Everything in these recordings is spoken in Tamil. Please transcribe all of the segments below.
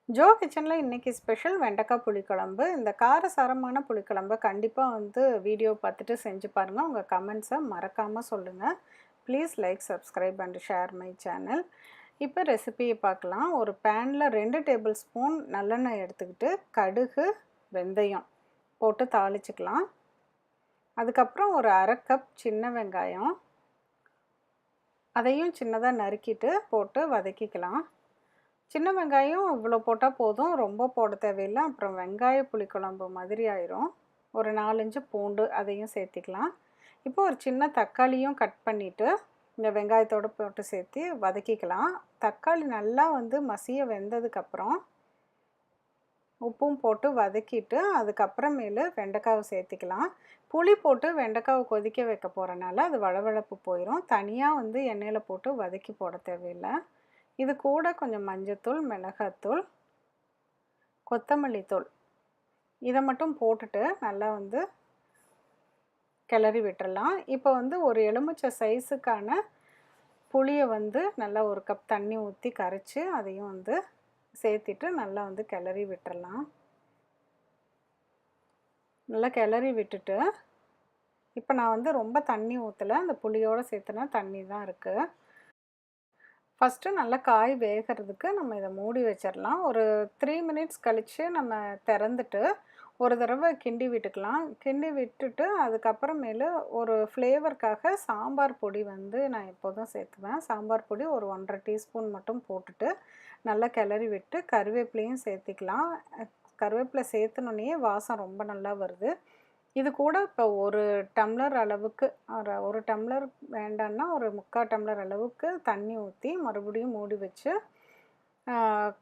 ஜோ கிச்சனில் இன்றைக்கி ஸ்பெஷல் வெண்டைக்காய் புளிக்குழம்பு. இந்த காரசாரமான புளிக்குழம்பு கண்டிப்பாக வீடியோ பார்த்துட்டு செஞ்சு பாருங்கள். உங்கள் கமெண்ட்ஸை மறக்காமல் சொல்லுங்கள். Please like, subscribe and share my channel. இப்போ ரெசிபியை பார்க்கலாம். ஒரு பேனில் 2 டேபிள் ஸ்பூன் நல்லெண்ணெய் எடுத்துக்கிட்டு கடுகு, வெந்தயம் போட்டு தாளிச்சுக்கலாம். அதுக்கப்புறம் ஒரு 1/2 கப் சின்ன வெங்காயம், அதையும் சின்னதாக நறுக்கிட்டு போட்டு வதக்கிக்கலாம். சின்ன வெங்காயம் இவ்வளோ போட்டால் போதும், ரொம்ப போட தேவையில்லை. அப்புறம் வெங்காய புளிக்குழம்பு மாதிரி ஆயிரும். ஒரு 4-5 பூண்டு அதையும் சேர்த்திக்கலாம். இப்போ ஒரு சின்ன தக்காளியும் கட் பண்ணிவிட்டு இந்த வெங்காயத்தோடு போட்டு சேர்த்து வதக்கிக்கலாம். தக்காளி நல்லா மசிய வெந்ததுக்கப்புறம் உப்பும் போட்டு வதக்கிட்டு அதுக்கப்புறமேலு வெண்டைக்காவை சேர்த்திக்கலாம். புளி போட்டு வெண்டைக்காவை கொதிக்க வைக்க போகிறனால அது வளவளப்பு போயிடும். தனியாக எண்ணெயில் போட்டு வதக்கி போட தேவையில்லை. இது கூட கொஞ்சம் மஞ்சத்தூள், மிளகாத்தூள், கொத்தமல்லி தூள் இதை மட்டும் போட்டுட்டு நல்லா கிளறி விட்டுறலாம். இப்போ ஒரு எலுமிச்சை சைஸுக்கான புளியை நல்லா 1 கப் தண்ணி ஊற்றி கரைச்சி அதையும் சேர்த்திட்டு நல்லா கிளறி விட்டுறலாம். நல்லா கிளறி விட்டுட்டு இப்போ நான் ரொம்ப தண்ணி ஊற்றலை, அந்த புளியோடு சேர்த்துனா தண்ணி தான் இருக்குது. ஃபஸ்ட்டு நல்லா காய் வேகிறதுக்கு நம்ம இதை மூடி வச்சிடலாம். ஒரு 3 மினிட்ஸ் கழித்து நம்ம திறந்துட்டு ஒரு தடவை கிண்டி விட்டுக்கலாம். கிண்டி விட்டுட்டு அதுக்கப்புறமேலு ஒரு ஃப்ளேவருக்காக சாம்பார் பொடி நான் எப்போதும் சேர்த்துவேன். சாம்பார் பொடி ஒரு 1.5 டீஸ்பூன் மட்டும் போட்டுட்டு நல்லா கிளறி விட்டு கருவேப்பிலையும் சேர்த்திக்கலாம். கருவேப்பிலை சேர்த்துனோடனே வாசம் ரொம்ப நல்லா வருது. இது கூட இப்போ 1 டம்ளர் அளவுக்கு, ஒரு டம்ளர் வேண்டான்னா ஒரு 3/4 டம்ளர் அளவுக்கு தண்ணி ஊற்றி மறுபடியும் மூடி வச்சு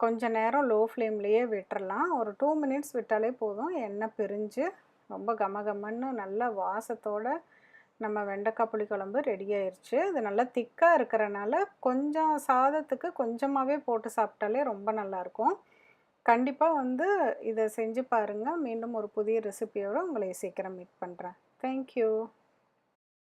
கொஞ்ச நேரம் லோ ஃப்ளேம்லேயே விட்டுறலாம். ஒரு 2 மினிட்ஸ் விட்டாலே போதும். எண்ணெய் பிரிஞ்சு ரொம்ப கமகமன்னு நல்ல வாசத்தோடு நம்ம வெண்டைக்காய் புளிக்குழம்பு ரெடி ஆயிடுச்சு. இது நல்லா திக்காக இருக்கிறனால கொஞ்சம் சாதத்துக்கு கொஞ்சமாகவே போட்டு சாப்பிட்டாலே ரொம்ப நல்லாயிருக்கும். கண்டிப்பாக இதை செஞ்சு பாருங்கள். மீண்டும் ஒரு புதிய ரெசிபியோடு உங்களை சீக்கிரம் மீட் பண்ணுறேன். தேங்க்யூ.